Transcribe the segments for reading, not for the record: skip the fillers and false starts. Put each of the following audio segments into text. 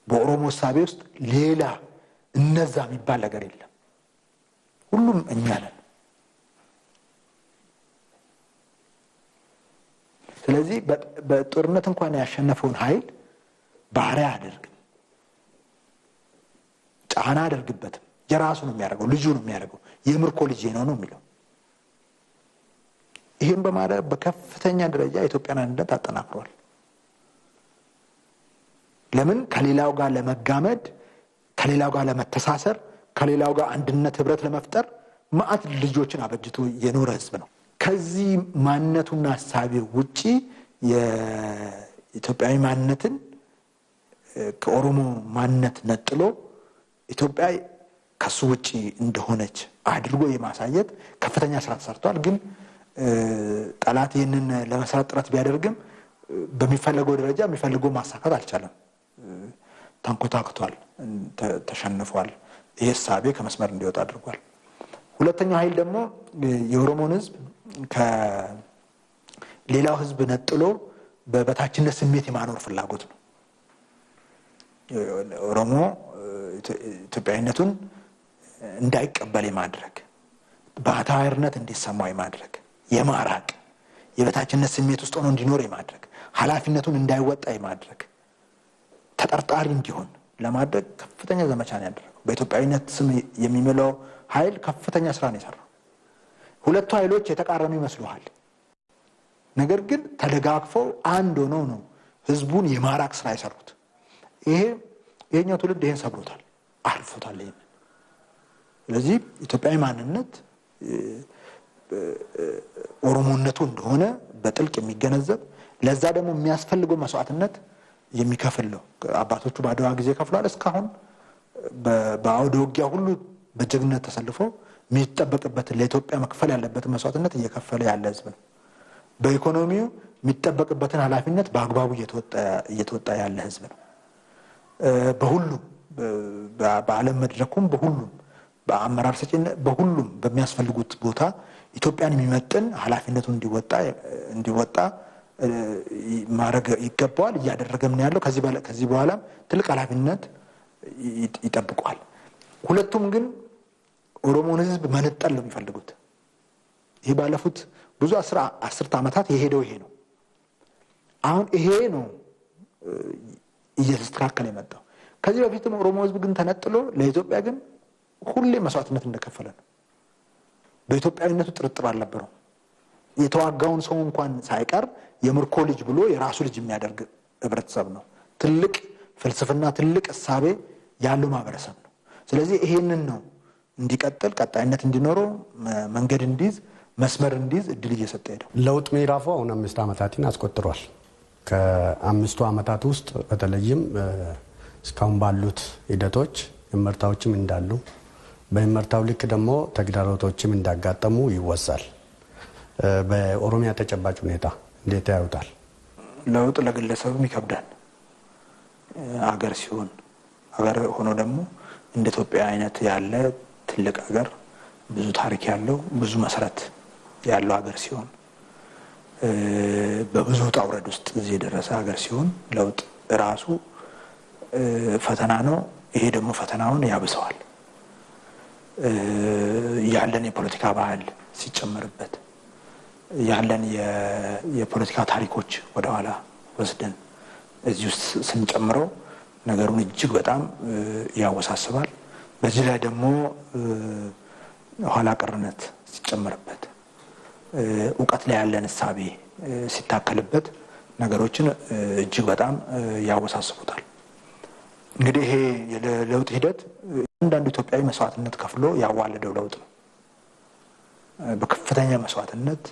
በኦሮሞ ሳቤ ውስጥ ሌላ እነዛ የሚባል ነገር የለም። ሁሉም እኛ ነን። ስለዚህ በጦርነት እንኳን ያሸነፈውን ኃይል ባሪያ አደርግም፣ ጫና አደርግበትም። የራሱ ነው የሚያደርገው፣ ልጁ ነው የሚያደርገው። የምርኮ ልጅ ነው የሚለው። ይሄን በማድረግ በከፍተኛ ደረጃ የኢትዮጵያን አንድነት አጠናክሯል። ለምን? ከሌላው ጋር ለመጋመድ፣ ከሌላው ጋር ለመተሳሰር፣ ከሌላው ጋር አንድነት ህብረት ለመፍጠር ማዕት ልጆችን አበጅቶ የኖረ ህዝብ ነው። ከዚህ ማንነቱና ሐሳቤው ውጪ የኢትዮጵያዊ ማንነትን ከኦሮሞ ማንነት ነጥሎ ኢትዮጵያ ከሱ ውጪ እንደሆነች አድርጎ የማሳየት ከፍተኛ ስራ ተሰርቷል። ግን ጠላት ይህንን ለመስራት ጥረት ቢያደርግም በሚፈለገው ደረጃ የሚፈልገው ማሳካት አልቻለም። ተንኮታክቷል፣ ተሸንፏል። ይህ እሳቤ ከመስመር እንዲወጣ አድርጓል። ሁለተኛው ኃይል ደግሞ የኦሮሞን ህዝብ ከሌላው ህዝብ ነጥሎ በበታችነት ስሜት የማኖር ፍላጎት ነው። ኦሮሞ ኢትዮጵያዊነቱን እንዳይቀበል የማድረግ፣ ባህታዊነት እንዲሰማው የማድረግ፣ የማራቅ፣ የበታችነት ስሜት ውስጥ ሆኖ እንዲኖር የማድረግ፣ ኃላፊነቱን እንዳይወጣ የማድረግ፣ ተጠርጣሪ እንዲሆን ለማድረግ ከፍተኛ ዘመቻ ነው ያደረገው። በኢትዮጵያዊነት ስም የሚምለው ኃይል ከፍተኛ ስራ ነው የሰራው። ሁለቱ ኃይሎች የተቃረኑ ይመስሉሃል፣ ነገር ግን ተደጋግፈው አንድ ሆነው ነው ህዝቡን የማራቅ ስራ የሰሩት። ይሄኛው ትውልድ ይሄን ሰብሮታል፣ አልፎታል ይሄን። ስለዚህ ኢትዮጵያዊ ማንነት ኦሮሞነቱ እንደሆነ በጥልቅ የሚገነዘብ፣ ለዛ ደግሞ የሚያስፈልገው መስዋዕትነት የሚከፍል ነው። አባቶቹ በአድዋ ጊዜ ከፍሏል። እስካሁን በአውደ ውጊያ ሁሉ በጀግንነት ተሰልፎ የሚጠበቅበትን ለኢትዮጵያ መክፈል ያለበትን መስዋዕትነት እየከፈለ ያለ ህዝብ ነው። በኢኮኖሚው የሚጠበቅበትን ኃላፊነት በአግባቡ እየተወጣ ያለ ህዝብ ነው። በሁሉም በዓለም መድረኩም በሁሉም በአመራር ሰጪነት በሁሉም በሚያስፈልጉት ቦታ ኢትዮጵያን የሚመጥን ኃላፊነቱን እንዲወጣ ማድረግ ይገባዋል። እያደረገም ነው ያለው። ከዚህ በኋላም ትልቅ ኃላፊነት ይጠብቋል። ሁለቱም ግን ኦሮሞን ህዝብ መነጠል ነው የሚፈልጉት። ይሄ ባለፉት ብዙ አስርት ዓመታት የሄደው ይሄ ነው። አሁን ይሄ ነው እየተስተካከለ የመጣው። ከዚህ በፊትም ኦሮሞ ህዝብ ግን ተነጥሎ ለኢትዮጵያ ግን ሁሌ መስዋዕትነት እንደከፈለ ነው። በኢትዮጵያዊነቱ ጥርጥር አልነበረው። የተዋጋውን ሰው እንኳን ሳይቀር የምርኮ ልጅ ብሎ የራሱ ልጅ የሚያደርግ ህብረተሰብ ነው። ትልቅ ፍልስፍና፣ ትልቅ እሳቤ ያለው ማህበረሰብ ነው። ስለዚህ ይሄንን ነው እንዲቀጥል፣ ቀጣይነት እንዲኖረው፣ መንገድ እንዲይዝ፣ መስመር እንዲይዝ እድል እየሰጠ ሄደው። ለውጥ ምዕራፉ አሁን 5 ዓመታትን አስቆጥሯል። ከ5ቱ ዓመታት ውስጥ በተለይም እስካሁን ባሉት ሂደቶች እመርታዎችም እንዳሉ፣ በእመርታው ልክ ደግሞ ተግዳሮቶችም እንዳጋጠሙ ይወሳል። በኦሮሚያ ተጨባጭ ሁኔታ እንዴት ያዩታል? ለውጥ ለግለሰብም ይከብዳል። አገር ሲሆን አገር ሆኖ ደግሞ እንደ ኢትዮጵያ አይነት ያለ ትልቅ አገር፣ ብዙ ታሪክ ያለው፣ ብዙ መሰረት ያለው አገር ሲሆን፣ በብዙ ውጣ ውረድ ውስጥ እዚህ የደረሰ አገር ሲሆን ለውጥ ራሱ ፈተና ነው። ይሄ ደግሞ ፈተናውን ያብሰዋል። ያለን የፖለቲካ ባህል ሲጨመርበት፣ ያለን የፖለቲካ ታሪኮች ወደኋላ ወስደን እዚህ ውስጥ ስንጨምረው ነገሩን እጅግ በጣም ያወሳስባል። በዚህ ላይ ደግሞ ኋላ ቀርነት ሲጨመርበት፣ እውቀት ላይ ያለን እሳቤ ሲታከልበት ነገሮችን እጅግ በጣም ያወሳስቡታል። እንግዲህ ይሄ የለውጥ ሂደት አንዳንዱ ኢትዮጵያዊ መስዋዕትነት ከፍሎ ያዋለደው ለውጥ ነው። በከፍተኛ መስዋዕትነት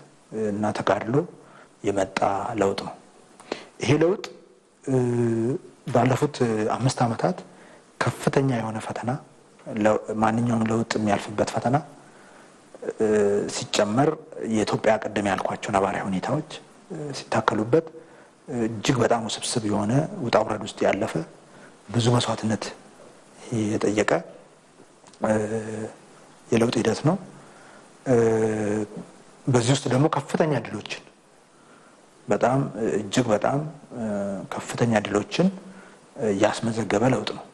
እና ተጋድሎ የመጣ ለውጥ ነው። ይሄ ለውጥ ባለፉት 5 ዓመታት ከፍተኛ የሆነ ፈተና፣ ማንኛውም ለውጥ የሚያልፍበት ፈተና ሲጨመር የኢትዮጵያ ቀደም ያልኳቸው ነባራዊ ሁኔታዎች ሲታከሉበት እጅግ በጣም ውስብስብ የሆነ ውጣ ውረድ ውስጥ ያለፈ ብዙ መስዋዕትነት የጠየቀ የለውጥ ሂደት ነው። በዚህ ውስጥ ደግሞ ከፍተኛ ድሎችን በጣም እጅግ በጣም ከፍተኛ ድሎችን ያስመዘገበ ለውጥ ነው።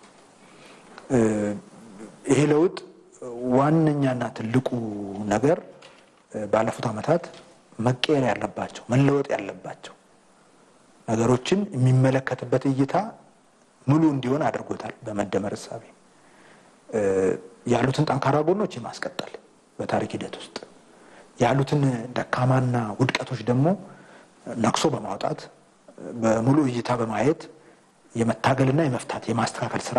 ይሄ ለውጥ ዋነኛና ትልቁ ነገር ባለፉት ዓመታት መቀየር ያለባቸው መለወጥ ያለባቸው ነገሮችን የሚመለከትበት እይታ ሙሉ እንዲሆን አድርጎታል። በመደመር እሳቤ ያሉትን ጠንካራ ጎኖች የማስቀጠል በታሪክ ሂደት ውስጥ ያሉትን ደካማና ውድቀቶች ደግሞ ነቅሶ በማውጣት በሙሉ እይታ በማየት የመታገልና የመፍታት የማስተካከል ስራ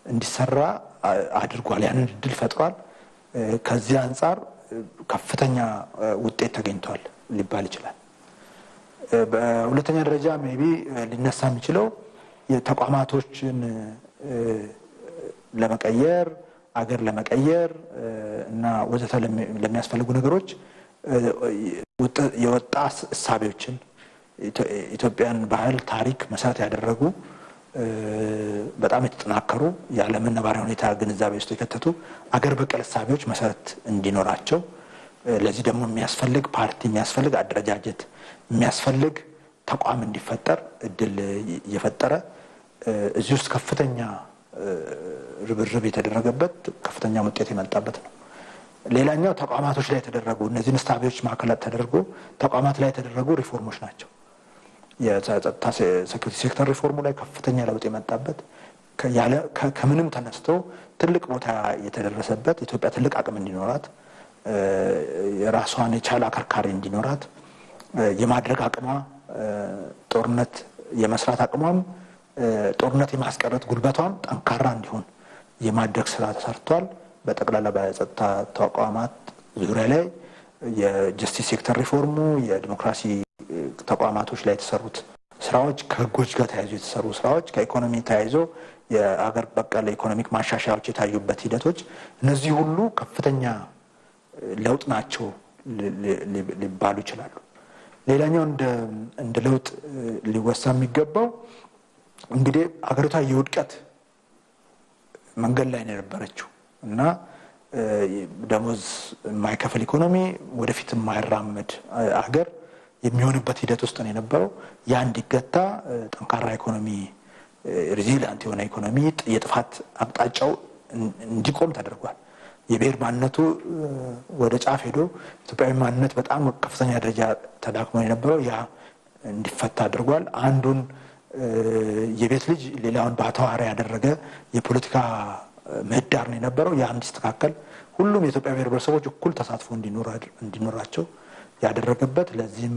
እንዲሰራ አድርጓል። ያንን እድል ፈጥሯል። ከዚህ አንጻር ከፍተኛ ውጤት ተገኝቷል ሊባል ይችላል። በሁለተኛ ደረጃ ሜቢ ሊነሳ የሚችለው የተቋማቶችን ለመቀየር አገር ለመቀየር እና ወዘተ ለሚያስፈልጉ ነገሮች የወጣ እሳቤዎችን ኢትዮጵያን ባህል ታሪክ መሰረት ያደረጉ በጣም የተጠናከሩ የዓለምን ነባራዊ ሁኔታ ግንዛቤ ውስጥ የከተቱ አገር በቀል እሳቤዎች መሰረት እንዲኖራቸው ለዚህ ደግሞ የሚያስፈልግ ፓርቲ የሚያስፈልግ አደረጃጀት የሚያስፈልግ ተቋም እንዲፈጠር እድል እየፈጠረ እዚህ ውስጥ ከፍተኛ ርብርብ የተደረገበት ከፍተኛ ውጤት የመጣበት ነው። ሌላኛው ተቋማቶች ላይ የተደረጉ እነዚህን እሳቤዎች ማዕከላት ተደርጎ ተቋማት ላይ የተደረጉ ሪፎርሞች ናቸው። የጸጥታ ሴኩሪቲ ሴክተር ሪፎርሙ ላይ ከፍተኛ ለውጥ የመጣበት ከምንም ተነስቶ ትልቅ ቦታ የተደረሰበት ኢትዮጵያ ትልቅ አቅም እንዲኖራት የራሷን የቻለ አከርካሪ እንዲኖራት የማድረግ አቅሟ ጦርነት የመስራት አቅሟም ጦርነት የማስቀረት ጉልበቷም ጠንካራ እንዲሆን የማድረግ ስራ ተሰርቷል። በጠቅላላ በጸጥታ ተቋማት ዙሪያ ላይ የጀስቲስ ሴክተር ሪፎርሙ የዲሞክራሲ ተቋማቶች ላይ የተሰሩት ስራዎች ከህጎች ጋር ተያይዞ የተሰሩ ስራዎች ከኢኮኖሚ ተያይዞ የአገር በቀል ኢኮኖሚክ ማሻሻያዎች የታዩበት ሂደቶች እነዚህ ሁሉ ከፍተኛ ለውጥ ናቸው ሊባሉ ይችላሉ። ሌላኛው እንደ ለውጥ ሊወሳ የሚገባው እንግዲህ አገሪቷ የውድቀት መንገድ ላይ ነው የነበረችው እና ደሞዝ የማይከፍል ኢኮኖሚ ወደፊት የማይራመድ አገር የሚሆንበት ሂደት ውስጥ ነው የነበረው። ያ እንዲገታ ጠንካራ ኢኮኖሚ ሪዚሊያንት የሆነ ኢኮኖሚ የጥፋት አቅጣጫው እንዲቆም ተደርጓል። የብሔር ማንነቱ ወደ ጫፍ ሄዶ ኢትዮጵያዊ ማንነት በጣም ከፍተኛ ደረጃ ተዳክሞ የነበረው ያ እንዲፈታ አድርጓል። አንዱን የቤት ልጅ ሌላውን ባተዋሪ ያደረገ የፖለቲካ ምህዳር ነው የነበረው። ያ እንዲስተካከል ሁሉም የኢትዮጵያ ብሔር ብሔረሰቦች እኩል ተሳትፎ እንዲኖራቸው ያደረገበት ለዚህም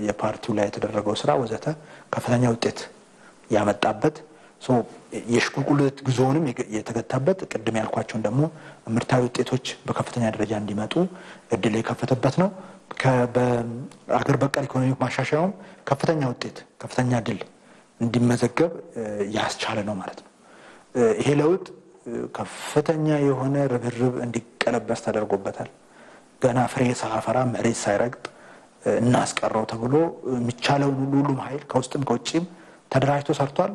የፓርቲው ላይ የተደረገው ስራ ወዘተ ከፍተኛ ውጤት ያመጣበት የሽቁልቁለት ጉዞውንም የተገታበት ቅድም ያልኳቸውን ደግሞ ምርታዊ ውጤቶች በከፍተኛ ደረጃ እንዲመጡ እድል የከፈተበት ነው። በአገር በቀል ኢኮኖሚ ማሻሻያውም ከፍተኛ ውጤት ከፍተኛ ድል እንዲመዘገብ ያስቻለ ነው ማለት ነው። ይሄ ለውጥ ከፍተኛ የሆነ ርብርብ እንዲቀለበስ ተደርጎበታል። ገና ፍሬ ሳያፈራ መሬት ሳይረግጥ እናስቀረው ተብሎ የሚቻለውን ሁሉም ኃይል ከውስጥም ከውጭም ተደራጅቶ ሰርቷል።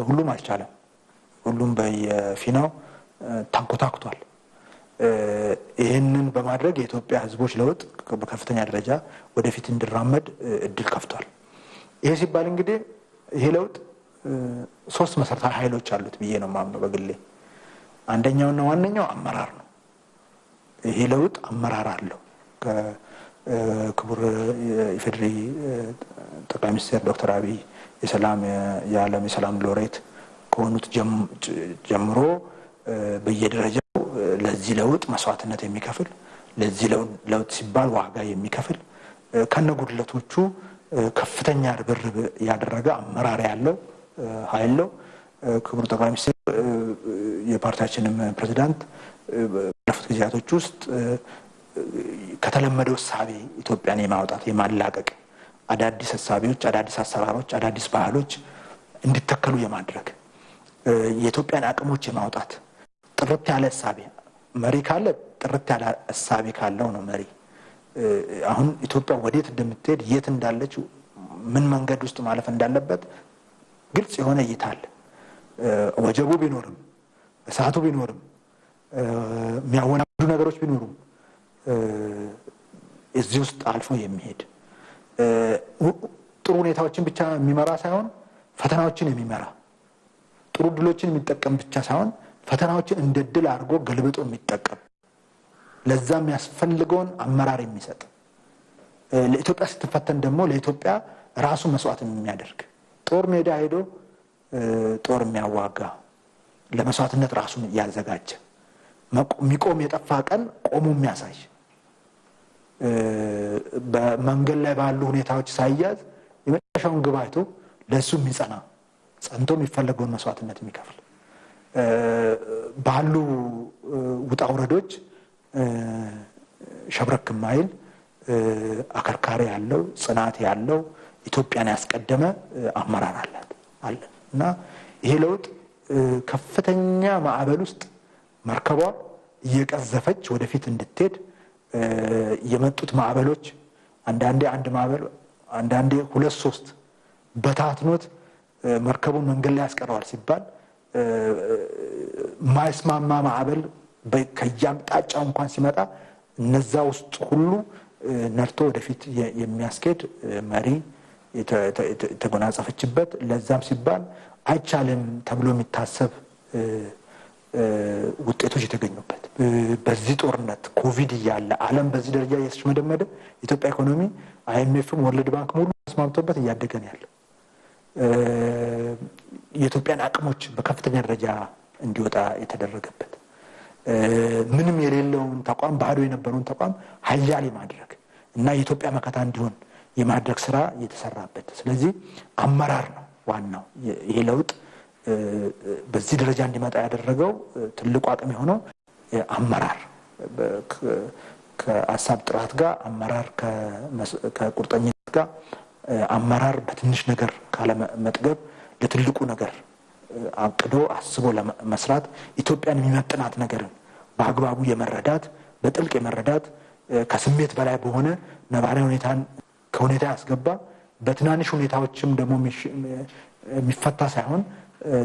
ሁሉም አልቻለም። ሁሉም በየፊናው ታንኮታክቷል። ይህንን በማድረግ የኢትዮጵያ ሕዝቦች ለውጥ በከፍተኛ ደረጃ ወደፊት እንዲራመድ እድል ከፍቷል። ይሄ ሲባል እንግዲህ ይሄ ለውጥ ሶስት መሰረታዊ ኃይሎች አሉት ብዬ ነው የማምነው በግሌ። አንደኛውና ዋነኛው አመራር ነው። ይሄ ለውጥ አመራር አለው። ከክቡር ኢፌዴሪ ጠቅላይ ሚኒስትር ዶክተር አብይ የዓለም የሰላም ሎሬት ከሆኑት ጀምሮ በየደረጃው ለዚህ ለውጥ መስዋዕትነት የሚከፍል ለዚህ ለውጥ ሲባል ዋጋ የሚከፍል ከነጉድለቶቹ ከፍተኛ ርብርብ ያደረገ አመራር ያለው ኃይል ነው። ክቡር ጠቅላይ ሚኒስትር የፓርቲያችንም ፕሬዝዳንት ባለፉት ጊዜያቶች ውስጥ ከተለመደው እሳቤ ኢትዮጵያን የማውጣት የማላቀቅ አዳዲስ እሳቤዎች፣ አዳዲስ አሰራሮች፣ አዳዲስ ባህሎች እንዲተከሉ የማድረግ የኢትዮጵያን አቅሞች የማውጣት ጥርት ያለ እሳቤ መሪ ካለ ጥርት ያለ እሳቤ ካለው ነው መሪ። አሁን ኢትዮጵያ ወዴት እንደምትሄድ የት እንዳለች ምን መንገድ ውስጥ ማለፍ እንዳለበት ግልጽ የሆነ እይታ አለ። ወጀቡ ቢኖርም እሳቱ ቢኖርም የሚያወናብዱ ነገሮች ቢኖሩም እዚህ ውስጥ አልፎ የሚሄድ ጥሩ ሁኔታዎችን ብቻ የሚመራ ሳይሆን ፈተናዎችን የሚመራ ጥሩ ድሎችን የሚጠቀም ብቻ ሳይሆን ፈተናዎችን እንደ ድል አድርጎ ገልብጦ የሚጠቀም ለዛም ያስፈልገውን አመራር የሚሰጥ ለኢትዮጵያ ስትፈተን ደግሞ ለኢትዮጵያ ራሱ መስዋዕት የሚያደርግ ጦር ሜዳ ሄዶ ጦር የሚያዋጋ ለመስዋዕትነት ራሱን ያዘጋጀ የሚቆም የጠፋ ቀን ቆሞ የሚያሳይ በመንገድ ላይ ባሉ ሁኔታዎች ሳይያዝ የመጨረሻውን ግብ አይቶ ለሱ የሚጸና ጸንቶ የሚፈለገውን መስዋዕትነት የሚከፍል ባሉ ውጣ ውረዶች ሸብረክ ማይል አከርካሪ ያለው ጽናት ያለው ኢትዮጵያን ያስቀደመ አመራር አለ እና ይሄ ለውጥ ከፍተኛ ማዕበል ውስጥ መርከቧ እየቀዘፈች ወደፊት እንድትሄድ የመጡት ማዕበሎች አንዳንዴ አንድ ማዕበል አንዳንዴ ሁለት ሶስት በታትኖት መርከቡን መንገድ ላይ ያስቀረዋል ሲባል ማይስማማ ማዕበል ከያምጣጫው እንኳን ሲመጣ እነዛ ውስጥ ሁሉ ነርቶ ወደፊት የሚያስኬድ መሪ የተጎናጸፈችበት ለዛም ሲባል አይቻልም ተብሎ የሚታሰብ ውጤቶች የተገኙበት በዚህ ጦርነት ኮቪድ እያለ ዓለም በዚህ ደረጃ እየተሽመደመደ ኢትዮጵያ ኢኮኖሚ አይኤምኤፍም ወርልድ ባንክ ሙሉ ተስማምቶበት እያደገ ነው ያለው የኢትዮጵያን አቅሞች በከፍተኛ ደረጃ እንዲወጣ የተደረገበት ምንም የሌለውን ተቋም ባዶ የነበረውን ተቋም ኃያል ማድረግ እና የኢትዮጵያ መከታ እንዲሆን የማድረግ ስራ የተሰራበት ስለዚህ አመራር ነው ዋናው ይሄ ለውጥ በዚህ ደረጃ እንዲመጣ ያደረገው ትልቁ አቅም የሆነው አመራር ከአሳብ ጥራት ጋር አመራር ከቁርጠኝነት ጋር አመራር በትንሽ ነገር ካለ መጥገብ ለትልቁ ነገር አቅዶ አስቦ ለመስራት ኢትዮጵያን የሚመጥናት ነገርን በአግባቡ የመረዳት በጥልቅ የመረዳት ከስሜት በላይ በሆነ ነባራዊ ሁኔታን ከሁኔታ ያስገባ በትናንሽ ሁኔታዎችም ደግሞ የሚፈታ ሳይሆን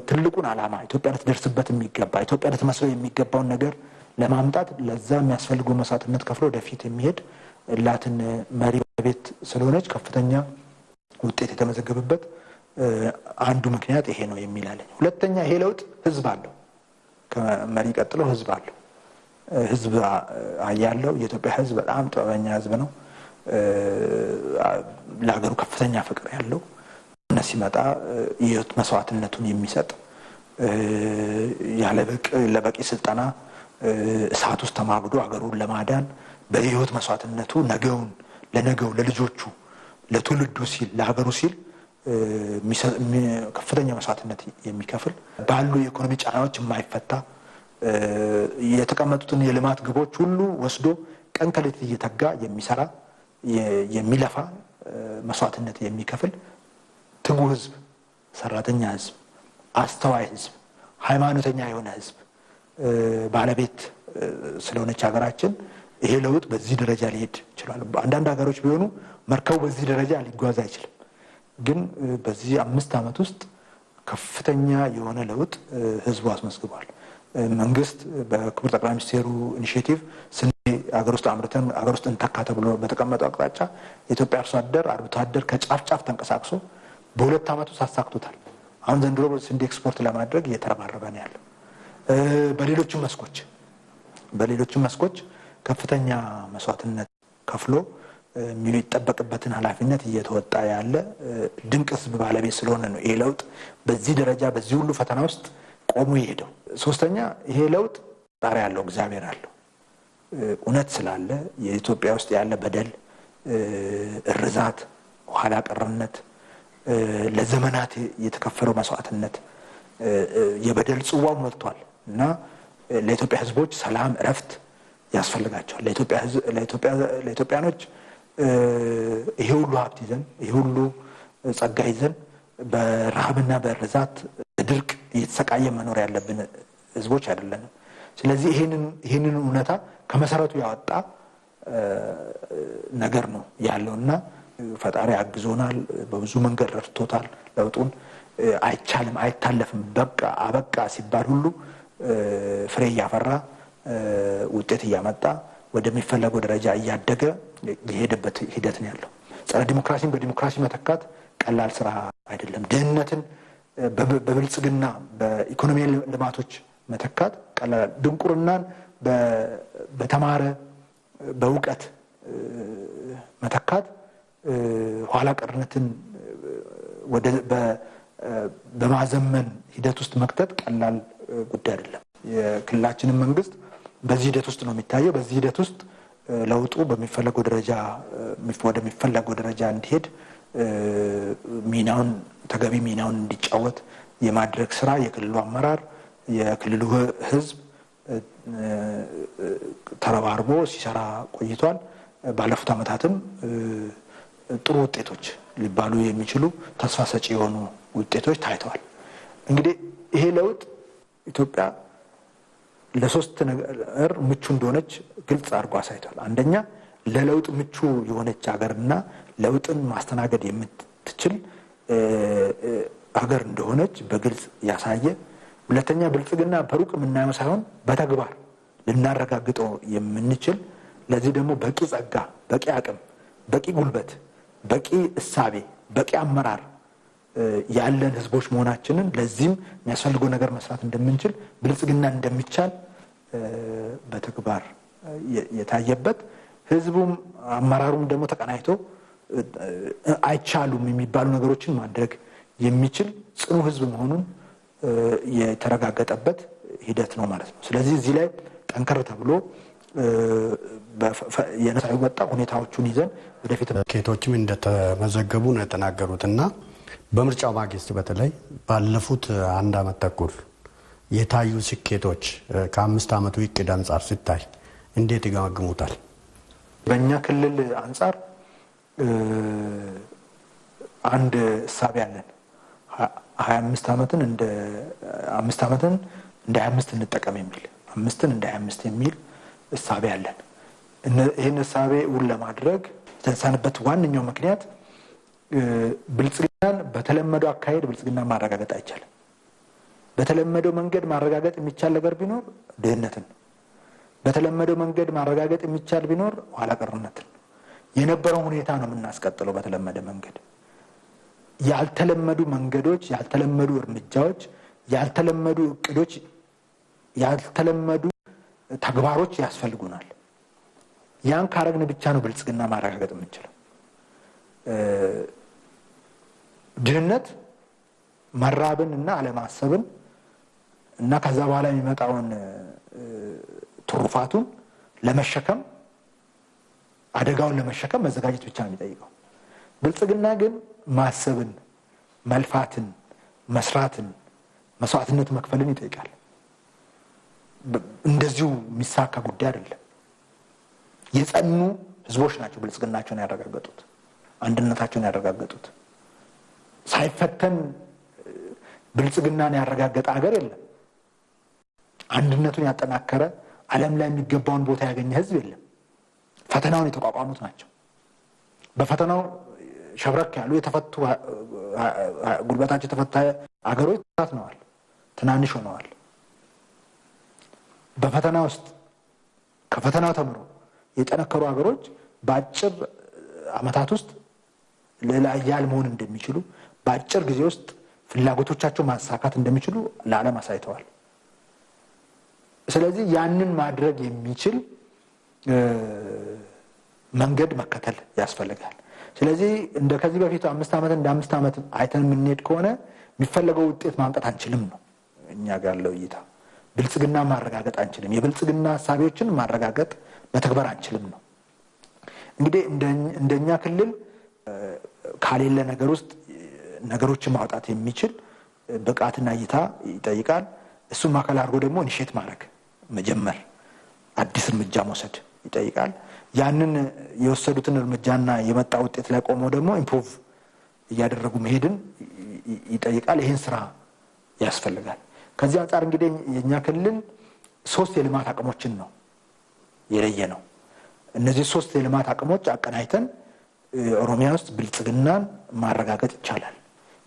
ትልቁን ዓላማ ኢትዮጵያ ልትደርስበት የሚገባ ኢትዮጵያ ልትመስለው የሚገባውን ነገር ለማምጣት ለዛ የሚያስፈልጉ መስዋዕትነት ከፍሎ ወደፊት የሚሄድ ላትን መሪ ቤት ስለሆነች ከፍተኛ ውጤት የተመዘገበበት አንዱ ምክንያት ይሄ ነው የሚላለኝ ሁለተኛ ይሄ ለውጥ ህዝብ አለው ከመሪ ቀጥሎ ህዝብ አለው ህዝብ ያለው የኢትዮጵያ ህዝብ በጣም ጥበበኛ ህዝብ ነው ለሀገሩ ከፍተኛ ፍቅር ያለው ሲመጣ የህይወት መስዋዕትነቱን የሚሰጥ ለበቂ ስልጠና እሳት ውስጥ ተማግዶ ሀገሩን ለማዳን በህይወት መስዋዕትነቱ ለነገው ለልጆቹ ለትውልዱ ሲል ለሀገሩ ሲል ከፍተኛ መስዋዕትነት የሚከፍል ባሉ የኢኮኖሚ ጫናዎች የማይፈታ የተቀመጡትን የልማት ግቦች ሁሉ ወስዶ ቀን ከሌት እየተጋ የሚሰራ የሚለፋ መስዋዕትነት የሚከፍል ትጉ ህዝብ ሰራተኛ ህዝብ አስተዋይ ህዝብ ሃይማኖተኛ የሆነ ህዝብ ባለቤት ስለሆነች ሀገራችን ይሄ ለውጥ በዚህ ደረጃ ሊሄድ ይችላል አንዳንድ ሀገሮች ቢሆኑ መርከቡ በዚህ ደረጃ ሊጓዝ አይችልም ግን በዚህ 5 አመት ውስጥ ከፍተኛ የሆነ ለውጥ ህዝቡ አስመዝግቧል መንግስት በክቡር ጠቅላይ ሚኒስትሩ ኢኒሺዬቲቭ ስንዴ ሀገር ውስጥ አምርተን ሀገር ውስጥ እንተካ ተብሎ በተቀመጠው አቅጣጫ የኢትዮጵያ አርሶ አደር ከጫፍ ጫፍ ተንቀሳቅሶ በ2 አመት ውስጥ አሳክቶታል አሁን ዘንድሮ ስንዴ ኤክስፖርት ለማድረግ እየተረባረበ ነው ያለው በሌሎችም መስኮች ከፍተኛ መስዋዕትነት ከፍሎ የሚጠበቅበትን ኃላፊነት እየተወጣ ያለ ድንቅ ህዝብ ባለቤት ስለሆነ ነው ይሄ ለውጥ በዚህ ደረጃ በዚህ ሁሉ ፈተና ውስጥ ቆሞ ይሄደው ሶስተኛ ይሄ ለውጥ ጣሪ ያለው እግዚአብሔር አለው እውነት ስላለ የኢትዮጵያ ውስጥ ያለ በደል እርዛት ኋላ ቀርነት ለዘመናት የተከፈለው መስዋዕትነት የበደል ጽዋው ሞልቷል እና ለኢትዮጵያ ህዝቦች ሰላም እረፍት ያስፈልጋቸዋል ለኢትዮጵያኖች ይሄ ሁሉ ሀብት ይዘን ይሄ ሁሉ ጸጋ ይዘን በረሃብና በርዛት ድርቅ እየተሰቃየ መኖር ያለብን ህዝቦች አይደለንም ስለዚህ ይሄንን እውነታ ከመሰረቱ ያወጣ ነገር ነው ያለውና ፈጣሪ አግዞናል በብዙ መንገድ ረድቶታል ለውጡን አይቻልም አይታለፍም በቃ አበቃ ሲባል ሁሉ ፍሬ ያፈራ ውጤት ያመጣ ወደሚፈለገው ደረጃ እያደገ የሄደበት ሂደት ነው ያለው ጸረ ዲሞክራሲን በዲሞክራሲ መተካት ቀላል ስራ አይደለም ድህነትን በብልጽግና በኢኮኖሚ ልማቶች መተካት ቀላል፣ ድንቁርናን በተማረ በእውቀት መተካት ኋላ ቀርነትን በማዘመን ሂደት ውስጥ መክተት ቀላል ጉዳይ አይደለም። የክልላችንን መንግስት በዚህ ሂደት ውስጥ ነው የሚታየው። በዚህ ሂደት ውስጥ ለውጡ ወደሚፈለገው ደረጃ እንዲሄድ ተገቢ ሚናውን እንዲጫወት የማድረግ ስራ የክልሉ አመራር የክልሉ ህዝብ ተረባርቦ ሲሰራ ቆይቷል። ባለፉት ዓመታትም ጥሩ ውጤቶች ሊባሉ የሚችሉ ተስፋ ሰጪ የሆኑ ውጤቶች ታይተዋል። እንግዲህ ይሄ ለውጥ ኢትዮጵያ ለሶስት ነገር ምቹ እንደሆነች ግልጽ አድርጎ አሳይቷል። አንደኛ ለለውጥ ምቹ የሆነች ሀገርና ለውጥን ማስተናገድ የምትችል ሀገር እንደሆነች በግልጽ ያሳየ፣ ሁለተኛ ብልጽግና በሩቅ የምናየው ሳይሆን በተግባር ልናረጋግጠው የምንችል፣ ለዚህ ደግሞ በቂ ጸጋ፣ በቂ አቅም፣ በቂ ጉልበት፣ በቂ እሳቤ፣ በቂ አመራር ያለን ህዝቦች መሆናችንን ለዚህም የሚያስፈልገው ነገር መስራት እንደምንችል ብልጽግና እንደሚቻል በተግባር የታየበት፣ ህዝቡም አመራሩም ደግሞ ተቀናይቶ አይቻሉም የሚባሉ ነገሮችን ማድረግ የሚችል ጽኑ ህዝብ መሆኑን የተረጋገጠበት ሂደት ነው ማለት ነው። ስለዚህ እዚህ ላይ ጠንከር ተብሎ የነሳዩ ወጣ ሁኔታዎቹን ይዘን ወደፊት ስኬቶችም እንደተመዘገቡ ነው የተናገሩትና በምርጫው ማግስት በተለይ ባለፉት 1 ዓመት ተኩል የታዩ ስኬቶች ከ5 ዓመቱ እቅድ አንጻር ሲታይ እንዴት ይገመግሙታል? በእኛ ክልል አንጻር አንድ እሳቤ አለን። 25 ዓመትን እንደ 5 ዓመትን እንደ 25 እንጠቀም የሚል 5ን እንደ 25 የሚል እሳቤ አለን። ይህን እሳቤ ለማድረግ የተነሳንበት ዋነኛው ምክንያት ብልጽግናን በተለመደው አካሄድ ብልጽግና ማረጋገጥ አይቻልም። በተለመደው መንገድ ማረጋገጥ የሚቻል ነገር ቢኖር ድህነትን፣ በተለመደው መንገድ ማረጋገጥ የሚቻል ቢኖር ኋላ ቀርነትን፣ የነበረው ሁኔታ ነው የምናስቀጥለው። በተለመደ መንገድ ያልተለመዱ መንገዶች፣ ያልተለመዱ እርምጃዎች፣ ያልተለመዱ እቅዶች፣ ያልተለመዱ ተግባሮች ያስፈልጉናል። ያን ካረግን ብቻ ነው ብልጽግና ማረጋገጥ የምንችለው። ድህነት መራብን እና አለማሰብን እና ከዛ በኋላ የሚመጣውን ትሩፋቱን ለመሸከም አደጋውን ለመሸከም መዘጋጀት ብቻ ነው የሚጠይቀው። ብልጽግና ግን ማሰብን፣ መልፋትን፣ መስራትን፣ መስዋዕትነት መክፈልን ይጠይቃል። እንደዚሁ የሚሳካ ጉዳይ አይደለም። የጸኑ ህዝቦች ናቸው ብልጽግናቸውን ያረጋገጡት፣ አንድነታቸውን ያረጋገጡት። ሳይፈተን ብልጽግናን ያረጋገጠ ሀገር የለም። አንድነቱን ያጠናከረ ዓለም ላይ የሚገባውን ቦታ ያገኘ ህዝብ የለም። ፈተናውን የተቋቋሙት ናቸው። በፈተናው ሸብረክ ያሉ የተፈቱ ጉልበታቸው የተፈታ ሀገሮች ተፈትነዋል፣ ትናንሽ ሆነዋል። በፈተና ውስጥ ከፈተናው ተምሮ የጠነከሩ ሀገሮች በአጭር ዓመታት ውስጥ ሌላ ኃያል መሆን እንደሚችሉ፣ በአጭር ጊዜ ውስጥ ፍላጎቶቻቸው ማሳካት እንደሚችሉ ለዓለም አሳይተዋል። ስለዚህ ያንን ማድረግ የሚችል መንገድ መከተል ያስፈልጋል። ስለዚህ እንደ ከዚህ በፊት 5 ዓመት እንደ 5 ዓመት አይተን የምንሄድ ከሆነ የሚፈለገው ውጤት ማምጣት አንችልም ነው እኛ ጋር ያለው እይታ። ብልጽግና ማረጋገጥ አንችልም፣ የብልጽግና ሀሳቦችን ማረጋገጥ በተግባር አንችልም ነው። እንግዲህ እንደኛ ክልል ካሌለ ነገር ውስጥ ነገሮችን ማውጣት የሚችል ብቃትና እይታ ይጠይቃል። እሱን ማዕከል አድርጎ ደግሞ ኢኒሼት ማድረግ መጀመር፣ አዲስ እርምጃ መውሰድ ይጠይቃል። ያንን የወሰዱትን እርምጃና የመጣ ውጤት ላይ ቆመው ደግሞ ኢምፕሩቭ እያደረጉ መሄድን ይጠይቃል። ይህን ስራ ያስፈልጋል። ከዚህ አንጻር እንግዲህ የኛ ክልል 3 የልማት አቅሞችን ነው የለየ ነው። እነዚህ 3 የልማት አቅሞች አቀናይተን ኦሮሚያ ውስጥ ብልጽግናን ማረጋገጥ ይቻላል።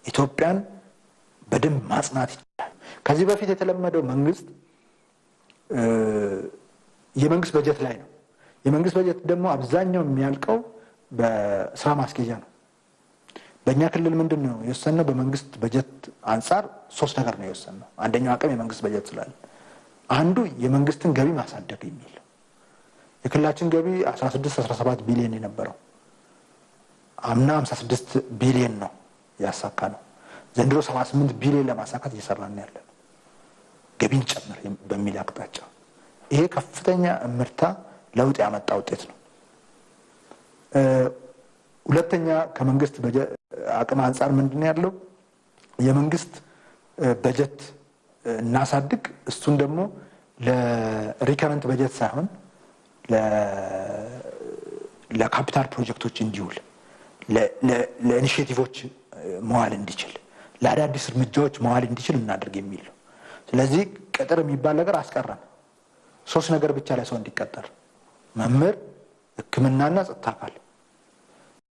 ኢትዮጵያን በደንብ ማጽናት ይቻላል። ከዚህ በፊት የተለመደው መንግስት የመንግስት በጀት ላይ ነው። የመንግስት በጀት ደግሞ አብዛኛው የሚያልቀው በስራ ማስኬጃ ነው። በእኛ ክልል ምንድነው የወሰነው? በመንግስት በጀት አንጻር 3 ነገር ነው የወሰነው። አንደኛው አቅም የመንግስት በጀት ስላለ አንዱ የመንግስትን ገቢ ማሳደግ የሚል የክልላችን ገቢ 16-17 ቢሊዮን የነበረው አምና 56 ቢሊዮን ነው ያሳካ ነው። ዘንድሮ 78 ቢሊዮን ለማሳካት እየሰራን ያለ ነው ገቢን ጨምር በሚል አቅጣጫ። ይሄ ከፍተኛ እምርታ ለውጥ ያመጣ ውጤት ነው። ሁለተኛ ከመንግስት በጀት አቅም አንጻር ምንድነው ያለው? የመንግስት በጀት እናሳድግ። እሱን ደግሞ ለሪከረንት በጀት ሳይሆን ለካፒታል ፕሮጀክቶች እንዲውል ለኢኒሼቲቮች መዋል እንዲችል ለአዳዲስ እርምጃዎች መዋል እንዲችል እናድርግ የሚል ነው። ስለዚህ ቅጥር የሚባል ነገር አስቀረን። 3 ነገር ብቻ ላይ ሰው እንዲቀጠር መምህር፣ ሕክምናና ጸጥታ አካል።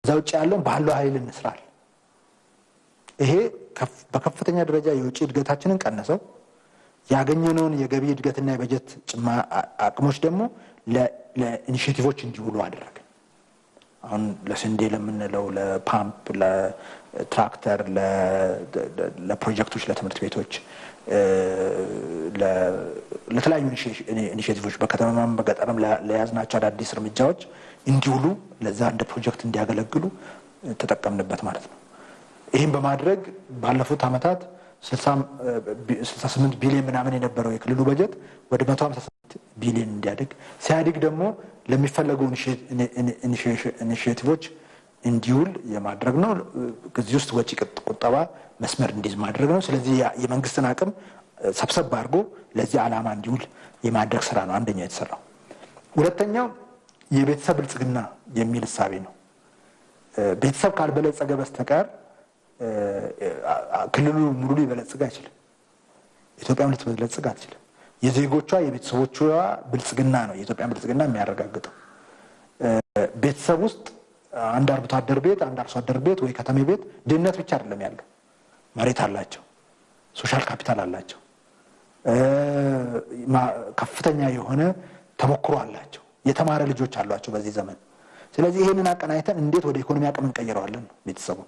እዛ ውጭ ያለውን ባለው ኃይል እንስራል። ይሄ በከፍተኛ ደረጃ የውጭ እድገታችንን ቀነሰው። ያገኘነውን የገቢ እድገትና የበጀት አቅሞች ደግሞ ለኢኒሼቲቮች እንዲውሉ አደረገ። አሁን ለስንዴ ለምንለው ለፓምፕ፣ ለትራክተር፣ ለፕሮጀክቶች፣ ለትምህርት ቤቶች፣ ለተለያዩ ኢኒሼቲቮች በከተማም በገጠርም ለያዝናቸው አዳዲስ እርምጃዎች እንዲውሉ ለዛ እንደ ፕሮጀክት እንዲያገለግሉ ተጠቀምንበት ማለት ነው። ይህም በማድረግ ባለፉት ዓመታት 68 ቢሊዮን ምናምን የነበረው የክልሉ በጀት ወደ 158 ቢሊዮን እንዲያድግ ሲያድግ ደግሞ ለሚፈለጉ ኢኒሼቲቮች እንዲውል የማድረግ ነው። ከዚህ ውስጥ ወጪ ቁጠባ መስመር እንዲይዝ ማድረግ ነው። ስለዚህ የመንግስትን አቅም ሰብሰብ አድርጎ ለዚህ ዓላማ እንዲውል የማድረግ ስራ ነው አንደኛው የተሰራው። ሁለተኛው የቤተሰብ ብልጽግና የሚል እሳቤ ነው። ቤተሰብ ካልበለጸገ በስተቀር ክልሉ ሙሉ ሊበለጽግ አይችልም። ኢትዮጵያም ልትበለጽግ አትችልም። የዜጎቿ የቤተሰቦቿ ብልጽግና ነው የኢትዮጵያን ብልጽግና የሚያረጋግጠው። ቤተሰብ ውስጥ አንድ አርብቶ አደር ቤት፣ አንድ አርሶ አደር ቤት ወይ ከተሜ ቤት ድህነት ብቻ አይደለም ያለው። መሬት አላቸው፣ ሶሻል ካፒታል አላቸው፣ ከፍተኛ የሆነ ተሞክሮ አላቸው፣ የተማረ ልጆች አሏቸው በዚህ ዘመን። ስለዚህ ይሄንን አቀናይተን እንዴት ወደ ኢኮኖሚ አቅም እንቀይረዋለን ነው ቤተሰቡን።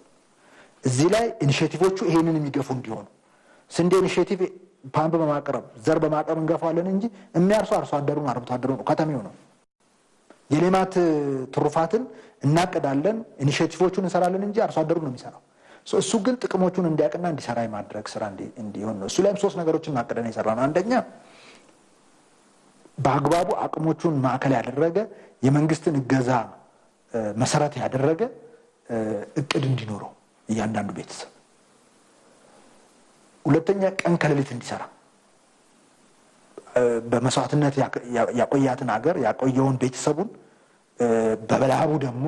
እዚህ ላይ ኢኒሼቲቮቹ ይሄንን የሚገፉ እንዲሆኑ ስንዴ ኢኒሼቲቭ ፓምፕ በማቅረብ ዘር በማቅረብ እንገፋለን እንጂ የሚያርሱ አርሶ አደሩን አርብቶ አደሩ ነው ከተሜው ነው። የሌማት ትሩፋትን እናቅዳለን ኢኒሼቲቮቹን እንሰራለን እንጂ አርሶ አደሩ ነው የሚሰራው። እሱ ግን ጥቅሞቹን እንዲያቅና እንዲሰራ የማድረግ ስራ እንዲሆን ነው። እሱ ላይም 3 ነገሮችን ማቀደን የሰራ ነው። አንደኛ በአግባቡ አቅሞቹን ማዕከል ያደረገ የመንግስትን እገዛ መሰረት ያደረገ እቅድ እንዲኖረው እያንዳንዱ ቤተሰብ። ሁለተኛ ቀን ከሌሊት እንዲሰራ በመስዋዕትነት ያቆያትን ሀገር ያቆየውን ቤተሰቡን በላቡ ደግሞ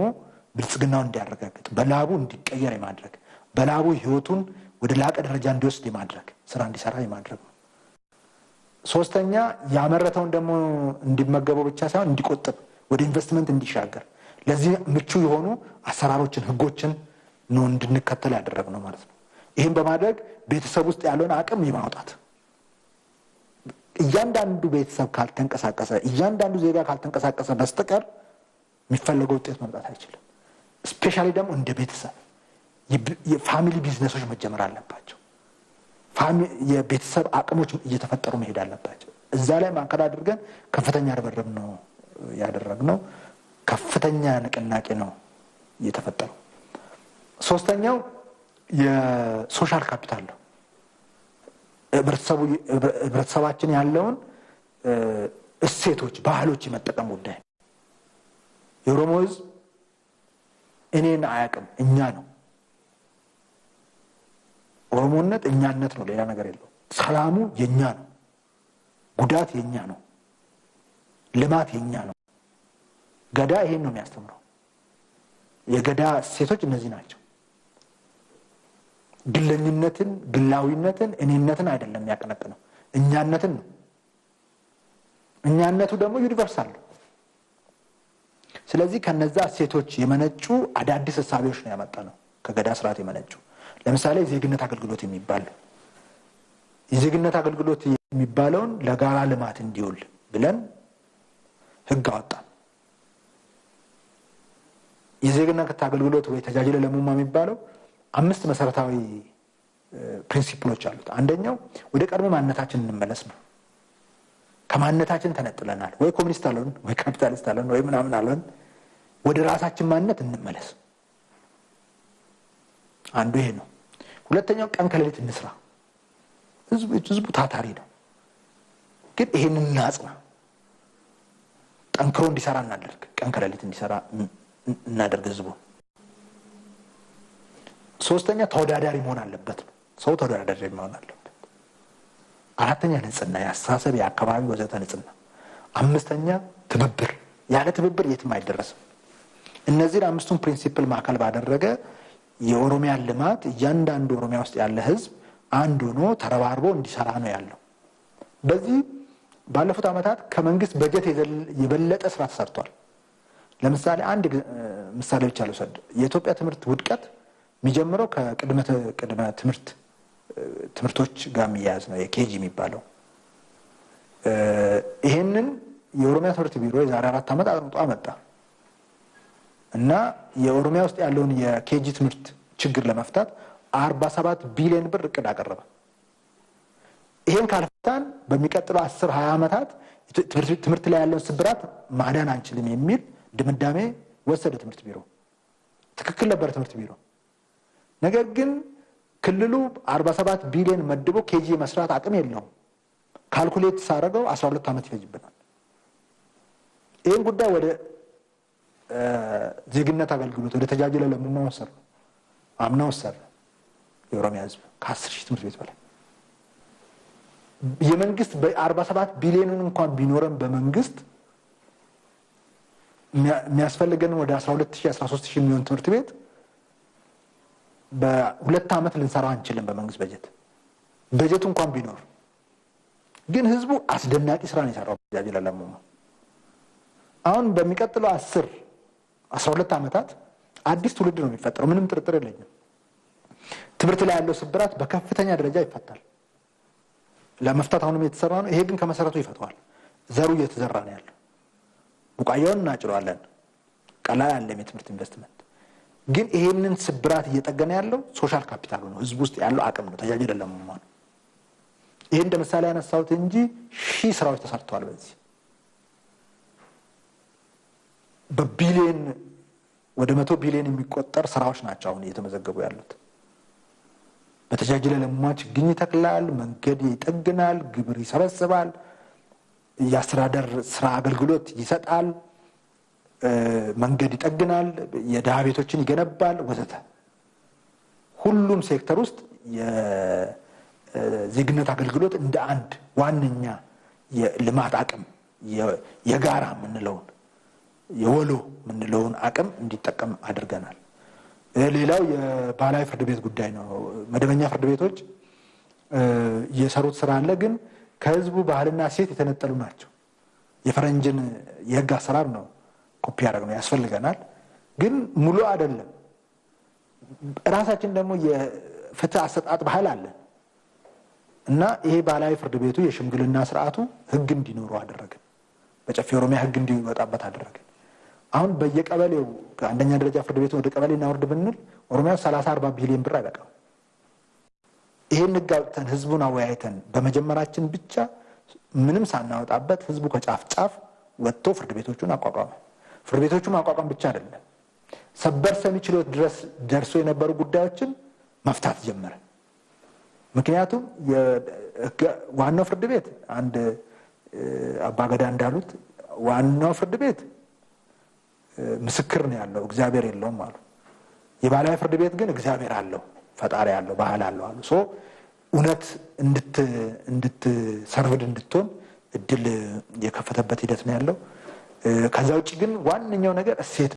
ብልጽግናውን እንዲያረጋግጥ በላቡ እንዲቀየር የማድረግ በላቡ ህይወቱን ወደ ላቀ ደረጃ እንዲወስድ የማድረግ ስራ እንዲሰራ የማድረግ ነው። ሶስተኛ ያመረተውን ደግሞ እንዲመገበው ብቻ ሳይሆን እንዲቆጥብ ወደ ኢንቨስትመንት እንዲሻገር ለዚህ ምቹ የሆኑ አሰራሮችን ህጎችን ነው እንድንከተል ያደረግነው ማለት ነው። ይህን በማድረግ ቤተሰብ ውስጥ ያለውን አቅም የማውጣት እያንዳንዱ ቤተሰብ ካልተንቀሳቀሰ እያንዳንዱ ዜጋ ካልተንቀሳቀሰ በስተቀር የሚፈለገው ውጤት መምጣት አይችልም። ስፔሻሊ ደግሞ እንደ ቤተሰብ የፋሚሊ ቢዝነሶች መጀመር አለባቸው። የቤተሰብ አቅሞች እየተፈጠሩ መሄድ አለባቸው። እዛ ላይ ማዕከል አድርገን ከፍተኛ ርብርብ ነው ያደረግነው። ከፍተኛ ንቅናቄ ነው እየተፈጠረው። ሶስተኛው የሶሻል ካፒታል ነው። ህብረተሰባችን ያለውን እሴቶች፣ ባህሎች የመጠቀም ጉዳይ። የኦሮሞ ህዝብ እኔን አያውቅም፣ እኛ ነው። ኦሮሞነት እኛነት ነው፣ ሌላ ነገር የለው። ሰላሙ የኛ ነው፣ ጉዳት የኛ ነው፣ ልማት የኛ ነው። ገዳ ይሄን ነው የሚያስተምረው። የገዳ እሴቶች እነዚህ ናቸው። ግለኝነትን፣ ግላዊነትን፣ እኔነትን አይደለም ያቀነቅነው፣ እኛነትን ነው። እኛነቱ ደግሞ ዩኒቨርሳል ነው። ስለዚህ ከነዛ እሴቶች የመነጩ አዳዲስ እሳቤዎች ነው ያመጣነው፣ ከገዳ ስርዓት የመነጩ። ለምሳሌ የዜግነት አገልግሎት የሚባል የዜግነት አገልግሎት የሚባለውን ለጋራ ልማት እንዲውል ብለን ህግ አወጣን። የዜግነት አገልግሎት ወይ ተጃጅለ ለሙማ የሚባለው 5 መሰረታዊ ፕሪንሲፕሎች አሉት። አንደኛው ወደ ቀድሞ ማንነታችን እንመለስ ነው። ከማንነታችን ተነጥለናል፣ ወይ ኮሚኒስት አለን ወይ ካፒታሊስት አለን ወይ ምናምን አለን። ወደ ራሳችን ማንነት እንመለስ፣ አንዱ ይሄ ነው። ሁለተኛው ቀን ከሌሊት እንስራ። ህዝቡ ታታሪ ነው፣ ግን ይሄንን እናጽና፣ ጠንክሮ እንዲሰራ እናደርግ፣ ቀን ከሌሊት እንዲሰራ እናደርግ ህዝቡ። ሶስተኛ ተወዳዳሪ መሆን አለበት ነው፣ ሰው ተወዳዳሪ መሆን አለበት። አራተኛ ንጽህና፣ የአስተሳሰብ የአካባቢ ወዘተ ንጽህና። አምስተኛ ትብብር፣ ያለ ትብብር የትም አይደረስም። እነዚህን 5ቱን ፕሪንሲፕል ማዕከል ባደረገ የኦሮሚያን ልማት እያንዳንዱ ኦሮሚያ ውስጥ ያለ ህዝብ አንድ ሆኖ ተረባርቦ እንዲሰራ ነው ያለው። በዚህ ባለፉት ዓመታት ከመንግስት በጀት የበለጠ ስራ ተሰርቷል። ለምሳሌ አንድ ምሳሌ ብቻ ልውሰድ። የኢትዮጵያ ትምህርት ውድቀት የሚጀምረው ከቅድመ ትምህርቶች ጋር የሚያያዝ ነው፣ የኬጂ የሚባለው። ይሄንን የኦሮሚያ ትምህርት ቢሮ የዛሬ 4 ዓመት አጥንቶ አመጣ እና የኦሮሚያ ውስጥ ያለውን የኬጂ ትምህርት ችግር ለመፍታት 47 ቢሊዮን ብር እቅድ አቀረበ። ይሄን ካልፈታን በሚቀጥለው 10-20 ዓመታት ትምህርት ላይ ያለውን ስብራት ማዳን አንችልም የሚል ድምዳሜ ወሰደ ትምህርት ቢሮ። ትክክል ነበር ትምህርት ቢሮ። ነገር ግን ክልሉ 47 ቢሊዮን መድቦ ኬጂ መስራት አቅም የለውም። ካልኩሌት ሳደርገው 12 ዓመት ይፈጅብናል። ይህን ጉዳይ ወደ ዜግነት አገልግሎት ወደ ተጃጅለ ለሙማ ወሰድ ነው። አምና ወሰድ የኦሮሚያ ህዝብ ከ10,000 ትምህርት ቤት በላይ የመንግስት በ47 ቢሊዮኑን እንኳን ቢኖረን በመንግስት የሚያስፈልገን ወደ 12,000-13,000 የሚሆን ትምህርት ቤት በ2 ዓመት ልንሰራው አንችልም። በመንግስት በጀቱ እንኳን ቢኖር ግን ህዝቡ አስደናቂ ስራ ነው የሰራው። ተጃጅለ ለሙማ አሁን በሚቀጥለው 10-12 ዓመታት አዲስ ትውልድ ነው የሚፈጠረው። ምንም ጥርጥር የለኝም። ትምህርት ላይ ያለው ስብራት በከፍተኛ ደረጃ ይፈታል። ለመፍታት አሁንም የተሰራ ነው። ይሄ ግን ከመሰረቱ ይፈታዋል። ዘሩ እየተዘራ ነው ያለው። ቡቃያውን እናጭለዋለን። ቀላል ያለ የትምህርት ኢንቨስትመንት ግን ይሄንን ስብራት እየጠገነ ያለው ሶሻል ካፒታሉ ነው፣ ህዝብ ውስጥ ያለው አቅም ነው። ተጃጅለ ለሙማ ነው። ይሄ እንደ ምሳሌ ያነሳሁት እንጂ ሺህ ስራዎች ተሰርተዋል። በዚህ በቢሊየን ወደ 100 ቢሊዮን የሚቆጠር ስራዎች ናቸው አሁን እየተመዘገቡ ያሉት። በተጃጅለ ለሙማ ችግኝ ይተክላል፣ መንገድ ይጠግናል፣ ግብር ይሰበስባል፣ የአስተዳደር ስራ አገልግሎት ይሰጣል፣ መንገድ ይጠግናል፣ የድሃ ቤቶችን ይገነባል ወዘተ። ሁሉም ሴክተር ውስጥ የዜግነት አገልግሎት እንደ አንድ ዋነኛ የልማት አቅም የጋራ የምንለውን የወሎ የምንለውን አቅም እንዲጠቀም አድርገናል። ሌላው የባህላዊ ፍርድ ቤት ጉዳይ ነው። መደበኛ ፍርድ ቤቶች የሰሩት ስራ አለ፣ ግን ከህዝቡ ባህልና ሴት የተነጠሉ ናቸው። የፈረንጅን የህግ አሰራር ነው ኮፒ ያደረግ ነው፣ ያስፈልገናል፣ ግን ሙሉ አይደለም። ራሳችን ደግሞ የፍትህ አሰጣጥ ባህል አለን እና ይሄ ባህላዊ ፍርድ ቤቱ የሽምግልና ስርዓቱ ህግ እንዲኖረው አደረግን። በጨፌ ኦሮሚያ ህግ እንዲወጣበት አደረግን። አሁን በየቀበሌው ከአንደኛ ደረጃ ፍርድ ቤቱ ወደ ቀበሌ እናወርድ ብንል ኦሮሚያ 30-40 ቢሊዮን ብር አይበቃም። ይሄን ህግ አውጥተን ህዝቡን አወያይተን በመጀመራችን ብቻ ምንም ሳናወጣበት ህዝቡ ከጫፍ ጫፍ ወጥቶ ፍርድ ቤቶቹን አቋቋመ። ፍርድ ቤቶቹ ማቋቋም ብቻ አይደለም፣ ሰበር ሰሚ ችሎት ድረስ ደርሶ የነበሩ ጉዳዮችን መፍታት ጀመረ። ምክንያቱም ዋናው ፍርድ ቤት አንድ አባገዳ እንዳሉት ዋናው ፍርድ ቤት ምስክር ነው ያለው፣ እግዚአብሔር የለውም አሉ። የባህላዊ ፍርድ ቤት ግን እግዚአብሔር አለው፣ ፈጣሪ አለው፣ ባህል አለው አሉ። ሶ እውነት እንድትሰርቭድ እንድትሆን እድል የከፈተበት ሂደት ነው ያለው። ከዛ ውጭ ግን ዋነኛው ነገር እሴት